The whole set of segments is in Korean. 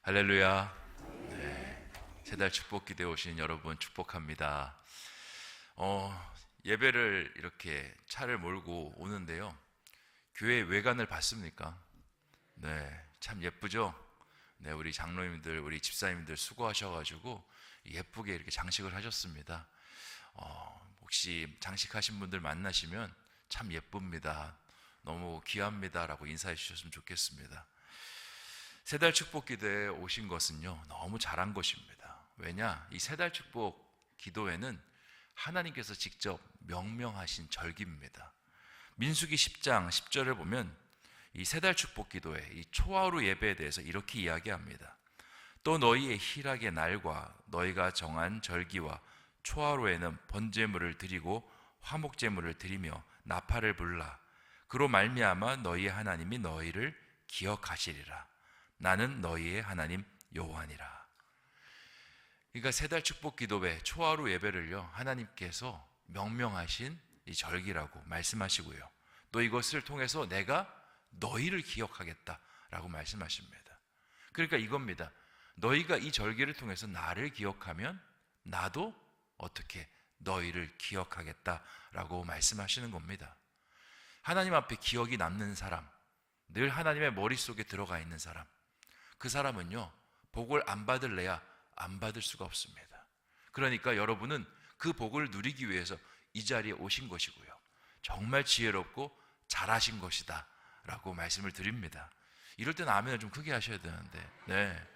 할렐루야. 네, 세달 축복 기대에 오신 여러분 축복합니다. 예배를 이렇게 차를 몰고 오는데요. 교회 외관을 봤습니까? 네, 참 예쁘죠? 네, 우리 장로님들, 우리 집사님들 수고하셔가지고 예쁘게 이렇게 장식을 하셨습니다. 혹시 장식하신 분들 만나시면 참 예쁩니다. 너무 귀합니다라고 인사해 주셨으면 좋겠습니다. 세달 축복 기도에 오신 것은요, 너무 잘한 것입니다. 왜냐? 이 세달 축복 기도회는 하나님께서 직접 명명하신 절기입니다. 민수기 10장 10절을 보면 이 세달 축복 기도회, 이 초하루 예배에 대해서 이렇게 이야기합니다. 또 너희의 희락의 날과 너희가 정한 절기와 초하루에는 번제물을 드리고 화목제물을 드리며 나팔을 불라. 그로 말미암아 너희의 하나님이 너희를 기억하시리라. 나는 너희의 하나님 여호와니라. 그러니까 세달 축복 기도회 초하루 예배를요, 하나님께서 명명하신 이 절기라고 말씀하시고요, 또 이것을 통해서 내가 너희를 기억하겠다라고 말씀하십니다. 그러니까 이겁니다. 너희가 이 절기를 통해서 나를 기억하면 나도 어떻게 너희를 기억하겠다라고 말씀하시는 겁니다. 하나님 앞에 기억이 남는 사람, 늘 하나님의 머릿속에 들어가 있는 사람, 그 사람은요, 복을 안 받을래야 안 받을 수가 없습니다. 그러니까 여러분은 그 복을 누리기 위해서 이 자리에 오신 것이고요, 정말 지혜롭고 잘하신 것이다 라고 말씀을 드립니다. 이럴 때는 아멘을 좀 크게 하셔야 되는데, 네.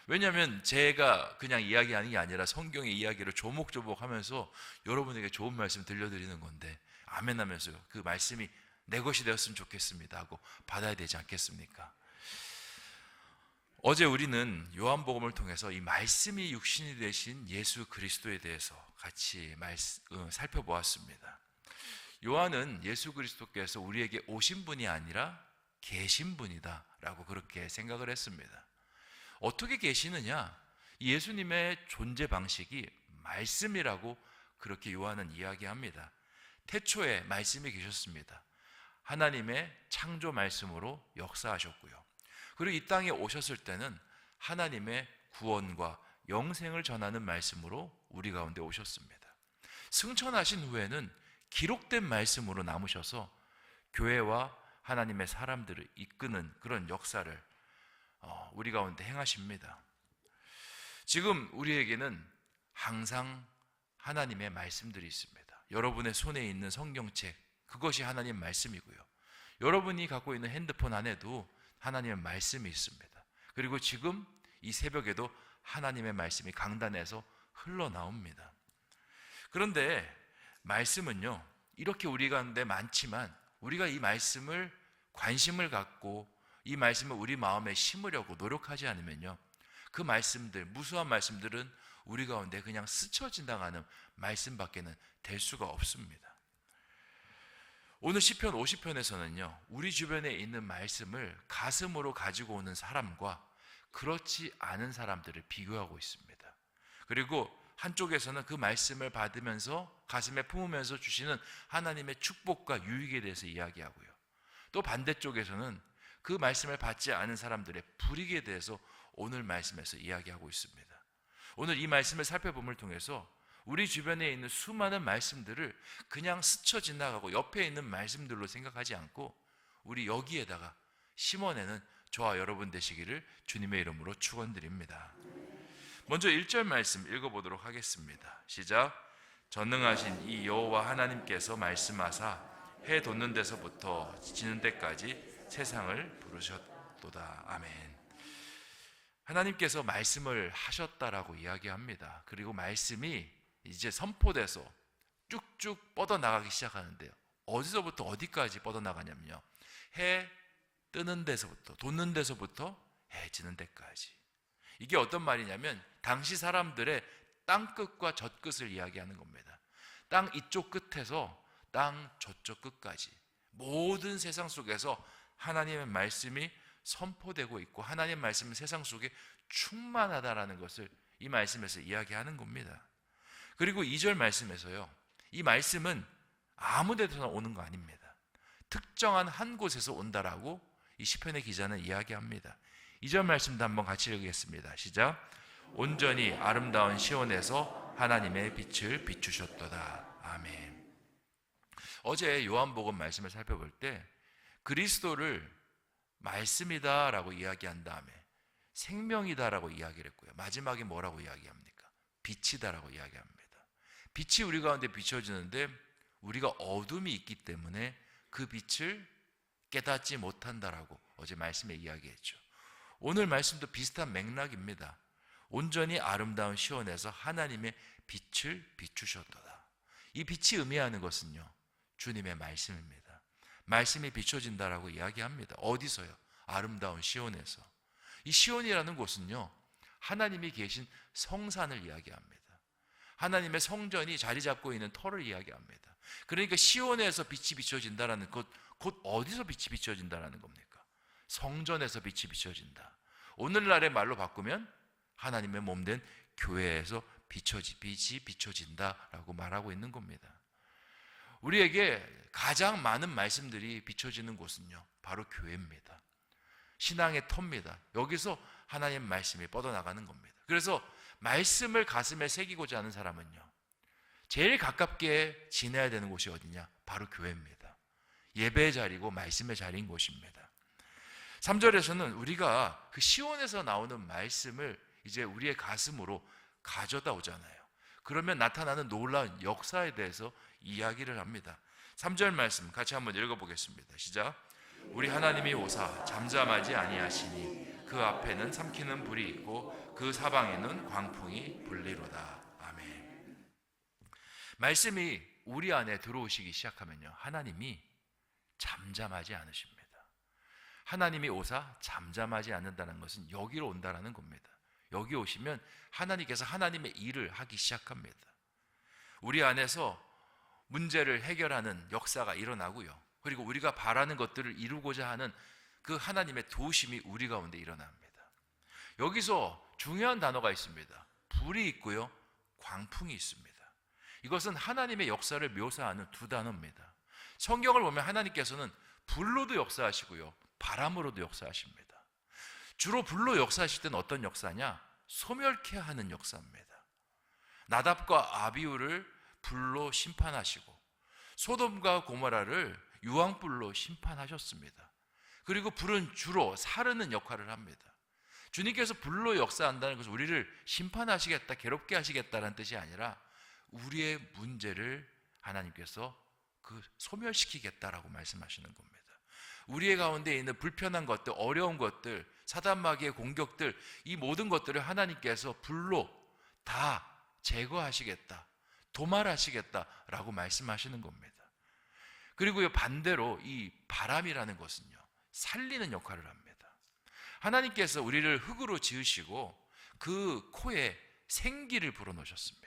왜냐하면 제가 그냥 이야기하는 게 아니라 성경의 이야기를 조목조목 하면서 여러분에게 좋은 말씀 들려드리는 건데, 아멘 하면서 그 말씀이 내 것이 되었으면 좋겠습니다 하고 받아야 되지 않겠습니까? 어제 우리는 요한복음을 통해서 이 말씀이 육신이 되신 예수 그리스도에 대해서 같이 살펴보았습니다. 요한은 예수 그리스도께서 우리에게 오신 분이 아니라 계신 분이다 라고 그렇게 생각을 했습니다. 어떻게 계시느냐? 예수님의 존재 방식이 말씀이라고 그렇게 요한은 이야기합니다. 태초에 말씀이 계셨습니다. 하나님의 창조 말씀으로 역사하셨고요, 그리고 이 땅에 오셨을 때는 하나님의 구원과 영생을 전하는 말씀으로 우리 가운데 오셨습니다. 승천하신 후에는 기록된 말씀으로 남으셔서 교회와 하나님의 사람들을 이끄는 그런 역사를 우리 가운데 행하십니다. 지금 우리에게는 항상 하나님의 말씀들이 있습니다. 여러분의 손에 있는 성경책, 그것이 하나님 말씀이고요, 여러분이 갖고 있는 핸드폰 안에도 하나님의 말씀이 있습니다. 그리고 지금 이 새벽에도 하나님의 말씀이 강단에서 흘러나옵니다. 그런데 말씀은요, 이렇게 우리 가운데 많지만 우리가 이 말씀을 관심을 갖고 이 말씀을 우리 마음에 심으려고 노력하지 않으면요, 그 말씀들, 무수한 말씀들은 우리 가운데 그냥 스쳐 지나가는 말씀밖에는 될 수가 없습니다. 오늘 시편 50편에서는요, 우리 주변에 있는 말씀을 가슴으로 가지고 오는 사람과 그렇지 않은 사람들을 비교하고 있습니다. 그리고 한쪽에서는 그 말씀을 받으면서 가슴에 품으면서 주시는 하나님의 축복과 유익에 대해서 이야기하고요, 또 반대쪽에서는 그 말씀을 받지 않은 사람들의 불이익에 대해서 오늘 말씀에서 이야기하고 있습니다. 오늘 이 말씀을 살펴봄을 통해서 우리 주변에 있는 수많은 말씀들을 그냥 스쳐 지나가고 옆에 있는 말씀들로 생각하지 않고 우리 여기에다가 심어내는 저와 여러분 되시기를 주님의 이름으로 축원드립니다. 먼저 1절 말씀 읽어보도록 하겠습니다. 시작. 전능하신 이 여호와 하나님께서 말씀하사 해 돋는 데서부터 지는 데까지 세상을 부르셨도다. 아멘. 하나님께서 말씀을 하셨다라고 이야기합니다. 그리고 말씀이 이제 선포돼서 쭉쭉 뻗어나가기 시작하는데요, 어디서부터 어디까지 뻗어나가냐면요, 해 뜨는 데서부터, 돋는 데서부터 해 지는 데까지. 이게 어떤 말이냐면 당시 사람들의 땅끝과 젖끝을 이야기하는 겁니다. 땅 이쪽 끝에서 땅 저쪽 끝까지 모든 세상 속에서 하나님의 말씀이 선포되고 있고 하나님의 말씀은 세상 속에 충만하다라는 것을 이 말씀에서 이야기하는 겁니다. 그리고 2절 말씀에서요, 이 말씀은 아무 데서나 오는 거 아닙니다. 특정한 한 곳에서 온다라고 이 시편의 기자는 이야기합니다. 2절 말씀도 한번 같이 읽겠습니다. 시작. 온전히 아름다운 시온에서 하나님의 빛을 비추셨도다. 아멘. 어제 요한복음 말씀을 살펴볼 때 그리스도를 말씀이다라고 이야기한 다음에 생명이다라고 이야기를 했고요. 마지막에 뭐라고 이야기합니까? 빛이다라고 이야기합니다. 빛이 우리 가운데 비춰지는데 우리가 어둠이 있기 때문에 그 빛을 깨닫지 못한다라고 어제 말씀에 이야기했죠. 오늘 말씀도 비슷한 맥락입니다. 온전히 아름다운 시온에서 하나님의 빛을 비추셨도다. 이 빛이 의미하는 것은요, 주님의 말씀입니다. 말씀이 비춰진다라고 이야기합니다. 어디서요? 아름다운 시온에서. 이 시온이라는 곳은요, 하나님이 계신 성산을 이야기합니다. 하나님의 성전이 자리 잡고 있는 터를 이야기합니다. 그러니까 시온에서 빛이 비춰진다라는 것, 곧 어디서 빛이 비춰진다라는 겁니까? 성전에서 빛이 비춰진다. 오늘날의 말로 바꾸면 하나님의 몸된 교회에서 빛이 비춰진다라고 말하고 있는 겁니다. 우리에게 가장 많은 말씀들이 비춰지는 곳은요, 바로 교회입니다. 신앙의 터입니다. 여기서 하나님 말씀이 뻗어나가는 겁니다. 그래서 말씀을 가슴에 새기고자 하는 사람은요, 제일 가깝게 지내야 되는 곳이 어디냐? 바로 교회입니다. 예배의 자리고 말씀의 자리인 곳입니다. 3절에서는 우리가 그 시온에서 나오는 말씀을 이제 우리의 가슴으로 가져다 오잖아요. 그러면 나타나는 놀라운 역사에 대해서 이야기를 합니다. 3절 말씀 같이 한번 읽어보겠습니다. 시작. 우리 하나님이 오사 잠잠하지 아니하시니 그 앞에는 삼키는 불이 있고 그 사방에는 광풍이 불리로다. 아멘. 말씀이 우리 안에 들어오시기 시작하면요, 하나님이 잠잠하지 않으십니다. 하나님이 오사 잠잠하지 않는다는 것은 여기로 온다는 겁니다. 여기 오시면 하나님께서 하나님의 일을 하기 시작합니다. 우리 안에서 문제를 해결하는 역사가 일어나고요, 그리고 우리가 바라는 것들을 이루고자 하는 그 하나님의 도우심이 우리 가운데 일어납니다. 여기서 중요한 단어가 있습니다. 불이 있고요, 광풍이 있습니다. 이것은 하나님의 역사를 묘사하는 두 단어입니다. 성경을 보면 하나님께서는 불로도 역사하시고요, 바람으로도 역사하십니다. 주로 불로 역사하실 때는 어떤 역사냐? 소멸케 하는 역사입니다. 나답과 아비후를 불로 심판하시고 소돔과 고모라를 유황불로 심판하셨습니다. 그리고 불은 주로 사르는 역할을 합니다. 주님께서 불로 역사한다는 것은 우리를 심판하시겠다, 괴롭게 하시겠다는 뜻이 아니라 우리의 문제를 하나님께서 소멸시키겠다라고 말씀하시는 겁니다. 우리의 가운데 있는 불편한 것들, 어려운 것들, 사단마귀의 공격들, 이 모든 것들을 하나님께서 불로 다 제거하시겠다, 도말하시겠다라고 말씀하시는 겁니다. 그리고 반대로 이 바람이라는 것은요, 살리는 역할을 합니다. 하나님께서 우리를 흙으로 지으시고 그 코에 생기를 불어넣으셨습니다.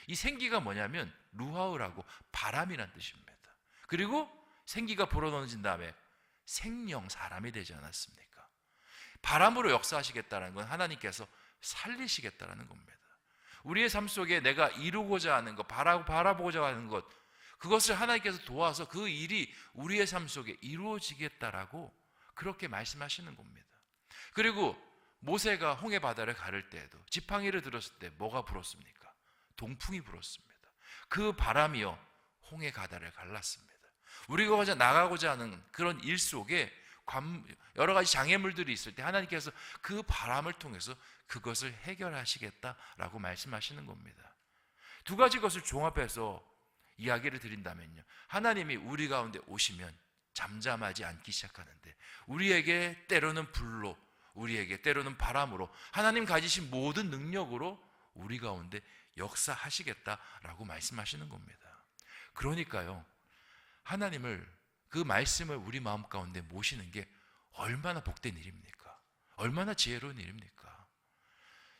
이 생기가 뭐냐면 루하우라고 바람이란 뜻입니다. 그리고 생기가 불어넣어진 다음에 생명, 사람이 되지 않았습니까? 바람으로 역사하시겠다는 건 하나님께서 살리시겠다는 겁니다. 우리의 삶 속에 내가 이루고자 하는 것, 바라보고자 하는 것, 그것을 하나님께서 도와서 그 일이 우리의 삶 속에 이루어지겠다라고 그렇게 말씀하시는 겁니다. 그리고 모세가 홍해 바다를 가를 때에도 지팡이를 들었을 때 뭐가 불었습니까? 동풍이 불었습니다. 그 바람이요, 홍해 바다를 갈랐습니다. 우리가 나가고자 하는 그런 일 속에 여러 가지 장애물들이 있을 때 하나님께서 그 바람을 통해서 그것을 해결하시겠다라고 말씀하시는 겁니다. 두 가지 것을 종합해서 이야기를 드린다면요, 하나님이 우리 가운데 오시면 잠잠하지 않기 시작하는데 우리에게 때로는 불로, 우리에게 때로는 바람으로, 하나님 가지신 모든 능력으로 우리 가운데 역사하시겠다라고 말씀하시는 겁니다. 그러니까요, 하나님을, 그 말씀을 우리 마음 가운데 모시는 게 얼마나 복된 일입니까? 얼마나 지혜로운 일입니까?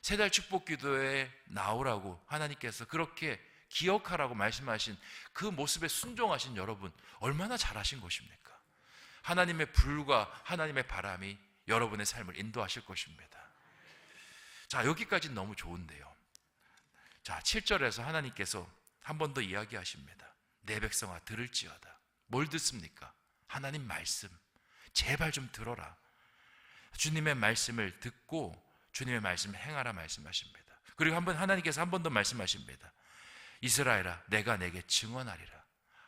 세달 축복 기도에 나오라고 하나님께서 그렇게 기억하라고 말씀하신 그 모습에 순종하신 여러분, 얼마나 잘하신 것입니까? 하나님의 불과 하나님의 바람이 여러분의 삶을 인도하실 것입니다. 자, 여기까지는 너무 좋은데요. 자, 7절에서 하나님께서 한 번 더 이야기하십니다. 내 백성아 들을지어다. 뭘 듣습니까? 하나님 말씀. 제발 좀 들어라. 주님의 말씀을 듣고 주님의 말씀을 행하라 말씀하십니다. 그리고 하나님께서 한 번 더 말씀하십니다. 이스라엘아, 내가 내게 증언하리라.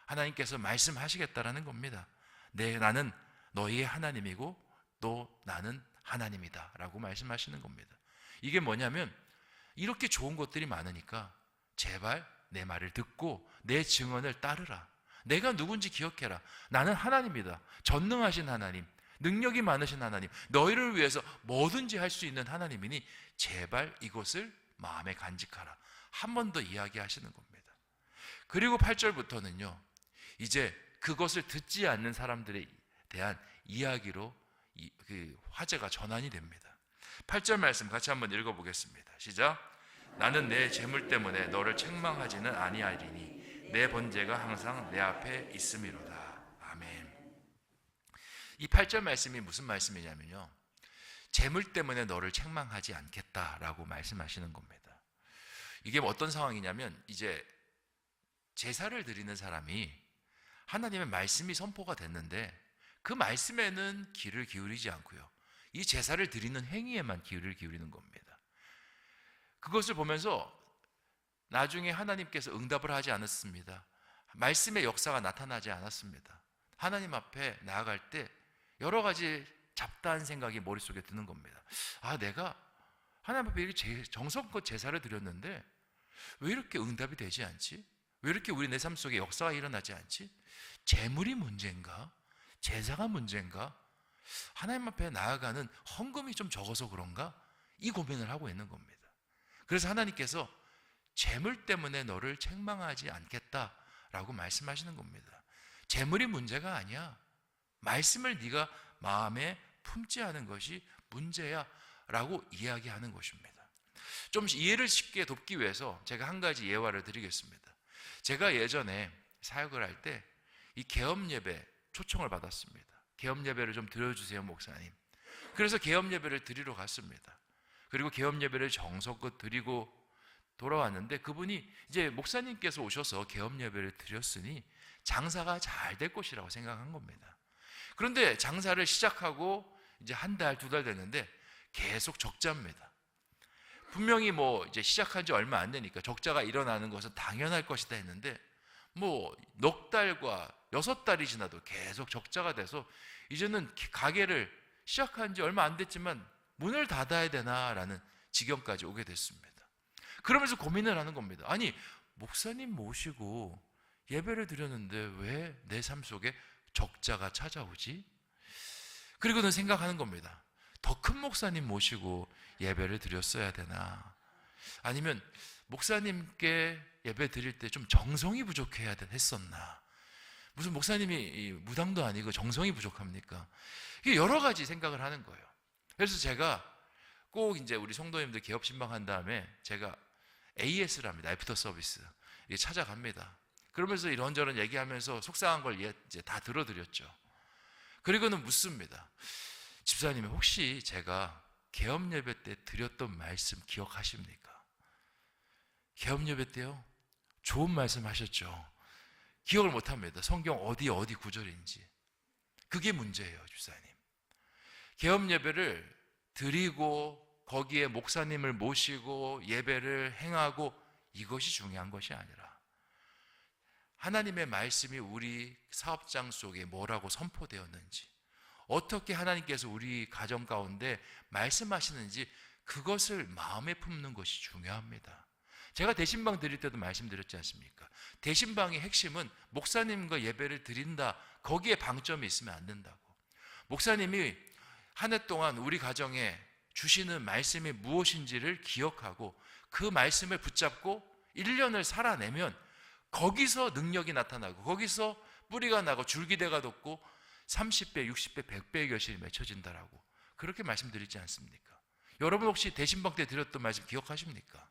하나님께서 말씀하시겠다라는 겁니다. 나는 너희의 하나님이고 또 나는 하나님이다 라고 말씀하시는 겁니다. 이게 뭐냐면 이렇게 좋은 것들이 많으니까 제발 내 말을 듣고 내 증언을 따르라. 내가 누군지 기억해라. 나는 하나님이다. 전능하신 하나님, 능력이 많으신 하나님, 너희를 위해서 뭐든지 할 수 있는 하나님이니 제발 이것을 마음에 간직하라. 한 번 더 이야기하시는 겁니다. 그리고 8절부터는요, 이제 그것을 듣지 않는 사람들에 대한 이야기로 그 화제가 전환이 됩니다. 8절 말씀 같이 한번 읽어보겠습니다. 시작. 나는 내 재물 때문에 너를 책망하지는 아니하리니 내 번제가 항상 내 앞에 있음이로다. 아멘. 이 8절 말씀이 무슨 말씀이냐면요, 재물 때문에 너를 책망하지 않겠다라고 말씀하시는 겁니다. 이게 어떤 상황이냐면 이제 제사를 드리는 사람이 하나님의 말씀이 선포가 됐는데 그 말씀에는 귀를 기울이지 않고요, 이 제사를 드리는 행위에만 귀를 기울이는 겁니다. 그것을 보면서 나중에 하나님께서 응답을 하지 않았습니다. 말씀의 역사가 나타나지 않았습니다. 하나님 앞에 나아갈 때 여러 가지 잡다한 생각이 머릿속에 드는 겁니다. 아, 내가 하나님 앞에 이렇게 정성껏 제사를 드렸는데 왜 이렇게 응답이 되지 않지? 왜 이렇게 내 삶 속에 역사가 일어나지 않지? 재물이 문제인가? 제사가 문제인가? 하나님 앞에 나아가는 헌금이 좀 적어서 그런가? 이 고민을 하고 있는 겁니다. 그래서 하나님께서 재물 때문에 너를 책망하지 않겠다라고 말씀하시는 겁니다. 재물이 문제가 아니야. 말씀을 네가 마음에 품지 않은 것이 문제야 라고 이야기하는 것입니다. 좀 이해를 쉽게 돕기 위해서 제가 한 가지 예화를 드리겠습니다. 제가 예전에 사역을 할 때 이 개업 예배 초청을 받았습니다. 개업 예배를 좀 드려주세요 목사님. 그래서 개업 예배를 드리러 갔습니다. 그리고 개업 예배를 정성껏 드리고 돌아왔는데 그분이 이제 목사님께서 오셔서 개업 예배를 드렸으니 장사가 잘 될 것이라고 생각한 겁니다. 그런데 장사를 시작하고 이제 한 달, 두 달 됐는데 계속 적자입니다. 분명히 이제 시작한 지 얼마 안 되니까 적자가 일어나는 것은 당연할 것이다 했는데 넉 달과 6달이 지나도 계속 적자가 돼서 이제는 가게를 시작한 지 얼마 안 됐지만 문을 닫아야 되나라는 지경까지 오게 됐습니다. 그러면서 고민을 하는 겁니다. 아니, 목사님 모시고 예배를 드렸는데 왜 내 삶 속에 적자가 찾아오지? 그리고는 생각하는 겁니다. 더 큰 목사님 모시고 예배를 드렸어야 되나? 아니면 목사님께 예배 드릴 때 좀 정성이 부족해야 했었나? 무슨 목사님이 무당도 아니고 정성이 부족합니까? 이게 여러 가지 생각을 하는 거예요. 그래서 제가 꼭 이제 우리 성도님들 개업 신방한 다음에 제가 AS를 합니다. 애프터 서비스. 찾아갑니다. 그러면서 이런저런 얘기하면서 속상한 걸 이제 다 들어드렸죠. 그리고는 묻습니다. 집사님, 혹시 제가 개업 예배 때 드렸던 말씀 기억하십니까? 개업 예배 때요? 좋은 말씀 하셨죠. 기억을 못합니다. 성경 어디 구절인지. 그게 문제예요, 집사님. 개업 예배를 드리고 거기에 목사님을 모시고 예배를 행하고 이것이 중요한 것이 아니라 하나님의 말씀이 우리 사업장 속에 뭐라고 선포되었는지, 어떻게 하나님께서 우리 가정 가운데 말씀하시는지 그것을 마음에 품는 것이 중요합니다. 제가 대신방 드릴 때도 말씀드렸지 않습니까? 대신방의 핵심은 목사님과 예배를 드린다, 거기에 방점이 있으면 안 된다고. 목사님이 한 해 동안 우리 가정에 주시는 말씀이 무엇인지를 기억하고 그 말씀을 붙잡고 1년을 살아내면 거기서 능력이 나타나고 거기서 뿌리가 나고 줄기대가 돋고 30배, 60배, 100배의 결실이 맺혀진다라고 그렇게 말씀드리지 않습니까? 여러분 혹시 대신방 때 드렸던 말씀 기억하십니까?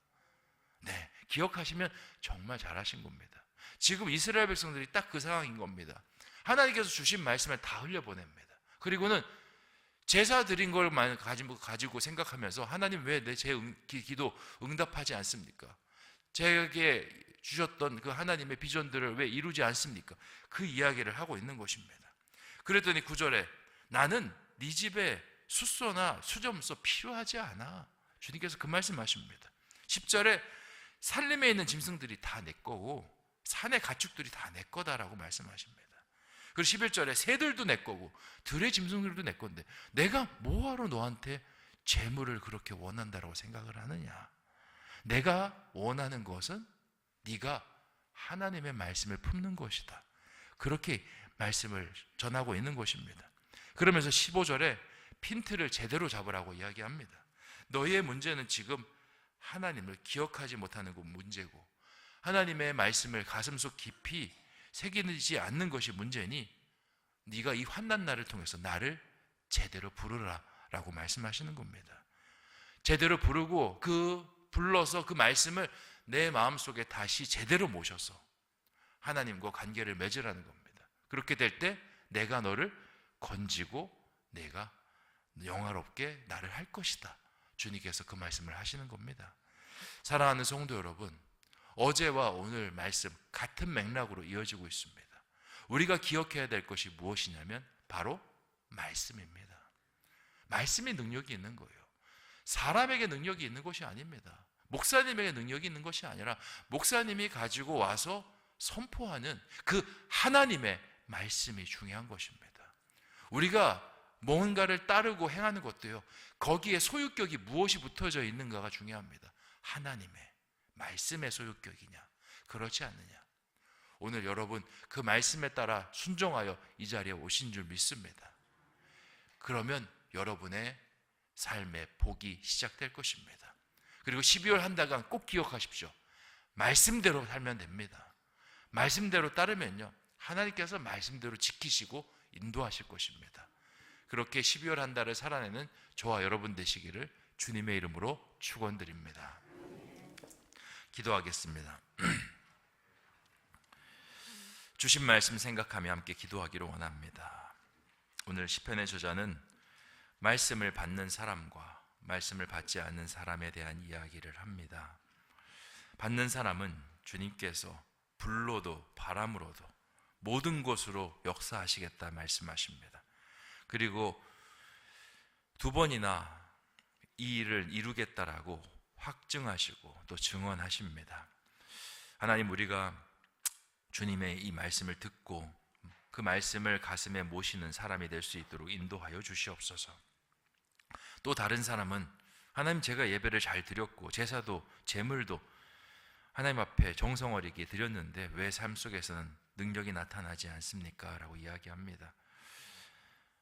네, 기억하시면 정말 잘하신 겁니다. 지금 이스라엘 백성들이 딱 그 상황인 겁니다. 하나님께서 주신 말씀을 다 흘려보냅니다. 그리고는 제사 드린 걸 가지고 생각하면서 하나님 왜 제 기도 응답하지 않습니까? 제게 주셨던 그 하나님의 비전들을 왜 이루지 않습니까? 그 이야기를 하고 있는 것입니다. 그랬더니 9절에 나는 네 집에 숫소나 수점소 필요하지 않아. 주님께서 그 말씀하십니다. 10절에 산림에 있는 짐승들이 다 내 거고 산의 가축들이 다 내 거다라고 말씀하십니다. 그리고 11절에 새들도 내 거고 들의 짐승들도 내 건데 내가 뭐하러 너한테 재물을 그렇게 원한다라고 생각을 하느냐. 내가 원하는 것은 네가 하나님의 말씀을 품는 것이다. 그렇게 말씀을 전하고 있는 것입니다. 그러면서 15절에 핀트를 제대로 잡으라고 이야기합니다. 너희의 문제는 지금 하나님을 기억하지 못하는 것 문제고 하나님의 말씀을 가슴속 깊이 새기지 않는 것이 문제니 네가 이 환난 날을 통해서 나를 제대로 부르라 라고 말씀하시는 겁니다. 제대로 부르고 불러서 그 말씀을 내 마음속에 다시 제대로 모셔서 하나님과 관계를 맺으라는 겁니다. 그렇게 될 때 내가 너를 건지고 내가 영화롭게 나를 할 것이다. 주님께서 그 말씀을 하시는 겁니다. 사랑하는 성도 여러분, 어제와 오늘 말씀 같은 맥락으로 이어지고 있습니다. 우리가 기억해야 될 것이 무엇이냐면 바로 말씀입니다. 말씀이 능력이 있는 거예요. 사람에게 능력이 있는 것이 아닙니다. 목사님에게 능력이 있는 것이 아니라 목사님이 가지고 와서 선포하는 그 하나님의 말씀이 중요한 것입니다. 우리가 뭔가를 따르고 행하는 것도요, 거기에 소유격이 무엇이 붙어져 있는가가 중요합니다. 하나님의 말씀의 소유격이냐 그렇지 않느냐. 오늘 여러분 그 말씀에 따라 순종하여 이 자리에 오신 줄 믿습니다. 그러면 여러분의 삶의 복이 시작될 것입니다. 그리고 12월 한 달간 꼭 기억하십시오. 말씀대로 살면 됩니다. 말씀대로 따르면요 하나님께서 말씀대로 지키시고 인도하실 것입니다. 그렇게 12월 한 달을 살아내는 저와 여러분 되시기를 주님의 이름으로 축원드립니다. 기도하겠습니다. 주신 말씀 생각하며 함께 기도하기를 원합니다. 오늘 시편의 저자는 말씀을 받는 사람과 말씀을 받지 않는 사람에 대한 이야기를 합니다. 받는 사람은 주님께서 불로도 바람으로도 모든 것으로 역사하시겠다 말씀하십니다. 그리고 두 번이나 이 일을 이루겠다라고 확증하시고 또 증언하십니다. 하나님, 우리가 주님의 이 말씀을 듣고 그 말씀을 가슴에 모시는 사람이 될 수 있도록 인도하여 주시옵소서. 또 다른 사람은 하나님, 제가 예배를 잘 드렸고 제사도 제물도 하나님 앞에 정성 어리게 드렸는데 왜 삶 속에서는 능력이 나타나지 않습니까? 라고 이야기합니다.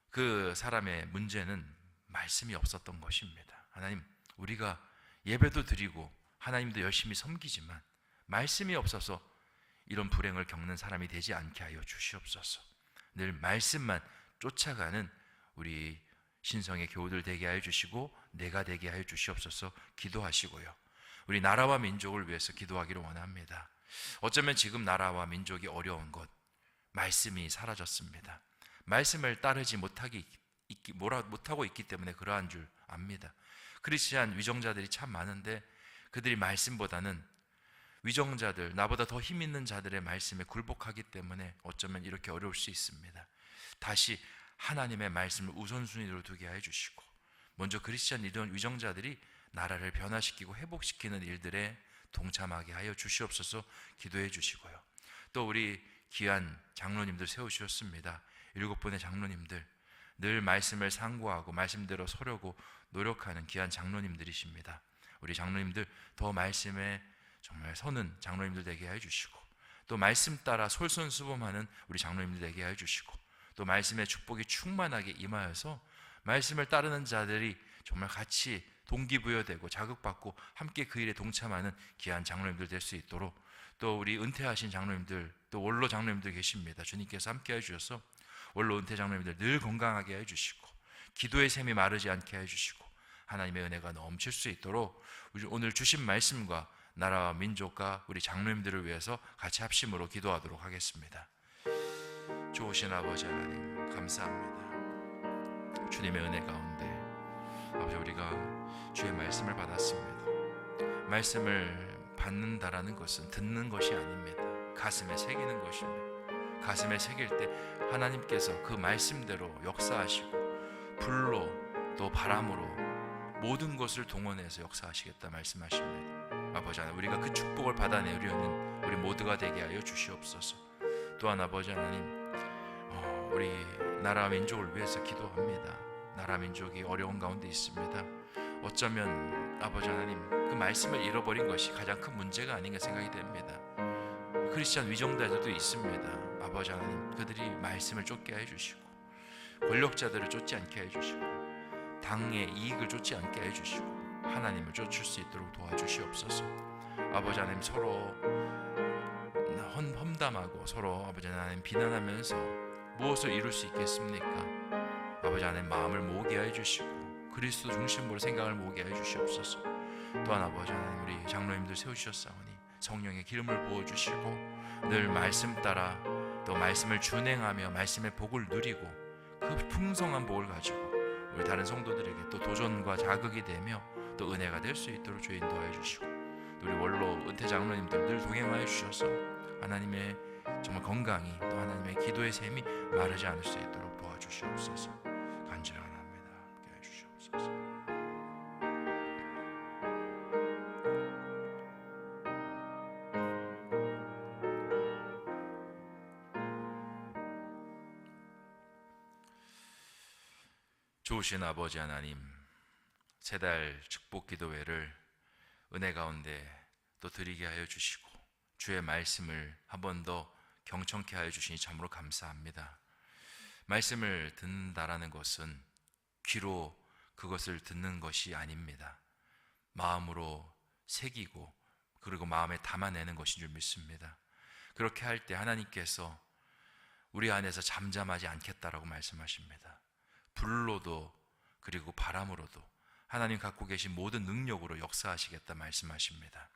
그 사람의 문제는 말씀이 없었던 것입니다. 하나님, 우리가 예배도 드리고 하나님도 열심히 섬기지만 말씀이 없어서 이런 불행을 겪는 사람이 되지 않게 하여 주시옵소서. 늘 말씀만 쫓아가는 우리 신성의 교우들 되게 하여 주시고 내가 되게 하여 주시옵소서. 기도하시고요, 우리 나라와 민족을 위해서 기도하기를 원합니다. 어쩌면 지금 나라와 민족이 어려운 것, 말씀이 사라졌습니다. 말씀을 따르지 못하고 있기 때문에 그러한 줄 압니다. 크리스찬 위정자들이 참 많은데 그들이 말씀보다는 위정자들, 나보다 더 힘 있는 자들의 말씀에 굴복하기 때문에 어쩌면 이렇게 어려울 수 있습니다. 다시 하나님의 말씀을 우선순위로 두게 해 주시고, 먼저 크리스찬 이런 위정자들이 나라를 변화시키고 회복시키는 일들에 동참하게 하여 주시옵소서. 기도해 주시고요, 또 우리 귀한 장로님들 세우셨습니다. 7분의 장로님들, 늘 말씀을 상고하고 말씀대로 서려고 노력하는 귀한 장로님들이십니다. 우리 장로님들 더 말씀에 정말 서는 장로님들 되게 해주시고, 또 말씀 따라 솔선수범하는 우리 장로님들 되게 해주시고, 또 말씀의 축복이 충만하게 임하여서 말씀을 따르는 자들이 정말 같이 동기부여되고 자극받고 함께 그 일에 동참하는 귀한 장로님들 될 수 있도록, 또 우리 은퇴하신 장로님들, 또 원로 장로님들 계십니다. 주님께서 함께 해주셔서 원로 은퇴 장로님들 늘 건강하게 해주시고 기도의 샘이 마르지 않게 해주시고 하나님의 은혜가 넘칠 수 있도록 오늘 주신 말씀과 나라와 민족과 우리 장로님들을 위해서 같이 합심으로 기도하도록 하겠습니다. 좋으신 아버지 하나님, 감사합니다. 주님의 은혜 가운데 아버지, 우리가 주의 말씀을 받았습니다. 말씀을 받는다라는 것은 듣는 것이 아닙니다. 가슴에 새기는 것입니다. 가슴에 새길 때 하나님께서 그 말씀대로 역사하시고 불로 또 바람으로 모든 것을 동원해서 역사하시겠다 말씀하십니다. 아버지 하나님, 우리가 그 축복을 받아내려는 우리 모두가 되게 하여 주시옵소서. 또한 아버지 하나님, 우리 나라 민족을 위해서 기도합니다. 나라 민족이 어려운 가운데 있습니다. 어쩌면 아버지 하나님, 그 말씀을 잃어버린 것이 가장 큰 문제가 아닌가 생각이 됩니다. 크리스천 위정자들도 있습니다. 아버지 하나님, 그들이 말씀을 쫓게 해주시고 권력자들을 쫓지 않게 해주시고 당의 이익을 쫓지 않게 해주시고 하나님을 쫓을 수 있도록 도와주시옵소서. 아버지 하나님, 서로 험담하고 서로 아버지 하나님 비난하면서 무엇을 이룰 수 있겠습니까? 아버지 하나님, 마음을 모으게 해주시고 그리스도 중심으로 생각을 모으게 해주시옵소서. 또한 아버지 하나님, 우리 장로님들 세우셨사오니 성령의 기름을 부어주시고 늘 말씀 따라 또 말씀을 준행하며 말씀의 복을 누리고 그 풍성한 복을 가지고 우리 다른 성도들에게 또 도전과 자극이 되며 또 은혜가 될 수 있도록 주의 인도하여 주시고, 우리 원로 은퇴 장로님들 늘 동행하여 주셔서 하나님의 정말 건강이 또 하나님의 기도의 샘이 마르지 않을 수 있도록 도와주시옵소서. 간절합니다. 함께 해주시옵소서. 좋으신 아버지 하나님, 세 달 축복 기도회를 은혜 가운데 또 드리게 하여 주시고 주의 말씀을 한 번 더 경청케 하여 주시니 참으로 감사합니다. 말씀을 듣는다라는 것은 귀로 그것을 듣는 것이 아닙니다. 마음으로 새기고 그리고 마음에 담아내는 것인 줄 믿습니다. 그렇게 할 때 하나님께서 우리 안에서 잠잠하지 않겠다라고 말씀하십니다. 불로도 그리고 바람으로도 하나님 갖고 계신 모든 능력으로 역사하시겠다 말씀하십니다.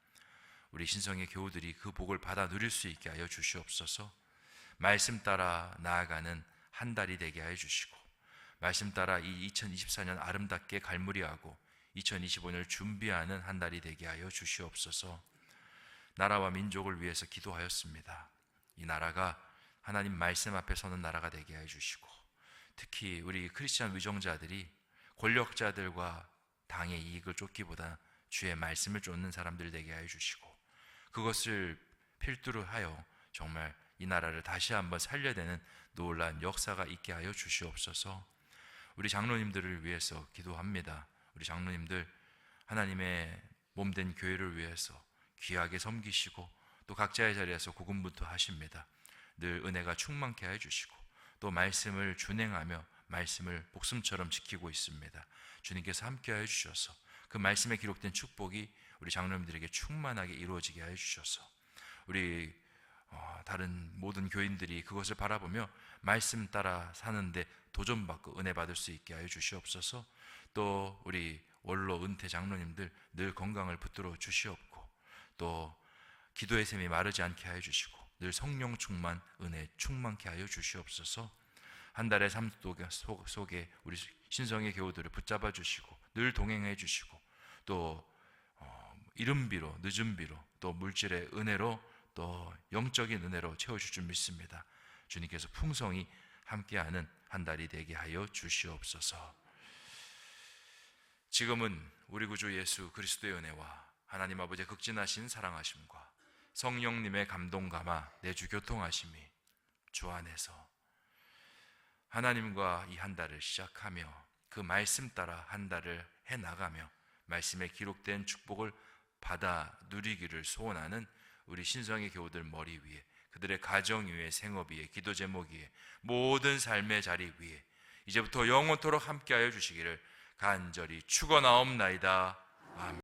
우리 신성의 교우들이 그 복을 받아 누릴 수 있게 하여 주시옵소서. 말씀 따라 나아가는 한 달이 되게 하여 주시고 말씀 따라 이 2024년 아름답게 갈무리하고 2025년을 준비하는 한 달이 되게 하여 주시옵소서. 나라와 민족을 위해서 기도하였습니다. 이 나라가 하나님 말씀 앞에 서는 나라가 되게 하여 주시고 특히 우리 크리스천 위정자들이 권력자들과 당의 이익을 쫓기보다 주의 말씀을 쫓는 사람들 되게 하여 주시고 그것을 필두로 하여 정말 이 나라를 다시 한번 살려내는 놀라운 역사가 있게 하여 주시옵소서. 우리 장로님들을 위해서 기도합니다. 우리 장로님들 하나님의 몸된 교회를 위해서 귀하게 섬기시고 또 각자의 자리에서 고군분투하십니다. 늘 은혜가 충만케 하여 주시고 또 말씀을 준행하며 말씀을 목숨처럼 지키고 있습니다. 주님께서 함께하여 주셔서 그 말씀에 기록된 축복이 우리 장로님들에게 충만하게 이루어지게 하여 주셔서 우리 다른 모든 교인들이 그것을 바라보며 말씀 따라 사는데 도전받고 은혜 받을 수 있게 하여 주시옵소서. 또 우리 원로 은퇴 장로님들 늘 건강을 붙들어 주시옵고 또 기도의 샘이 마르지 않게 하여 주시고 늘 성령 충만 은혜 충만케 하여 주시옵소서. 한 달의 삶 속에 우리 신성의 교우들을 붙잡아 주시고 늘 동행해 주시고 또 이른비로 늦은 비로 또 물질의 은혜로 또 영적인 은혜로 채워줄 줄 믿습니다. 주님께서 풍성히 함께하는 한 달이 되게 하여 주시옵소서. 지금은 우리 구주 예수 그리스도의 은혜와 하나님 아버지의 극진하신 사랑하심과 성령님의 감동감화 내주 교통하심이 주 안에서 하나님과 이 한 달을 시작하며 그 말씀 따라 한 달을 해나가며 말씀에 기록된 축복을 받아 누리기를 소원하는 우리 신성의 교우들 머리 위에 그들의 가정 위에 생업 위에 기도 제목 위에 모든 삶의 자리 위에 이제부터 영원토록 함께하여 주시기를 간절히 축원하옵나이다. 아멘.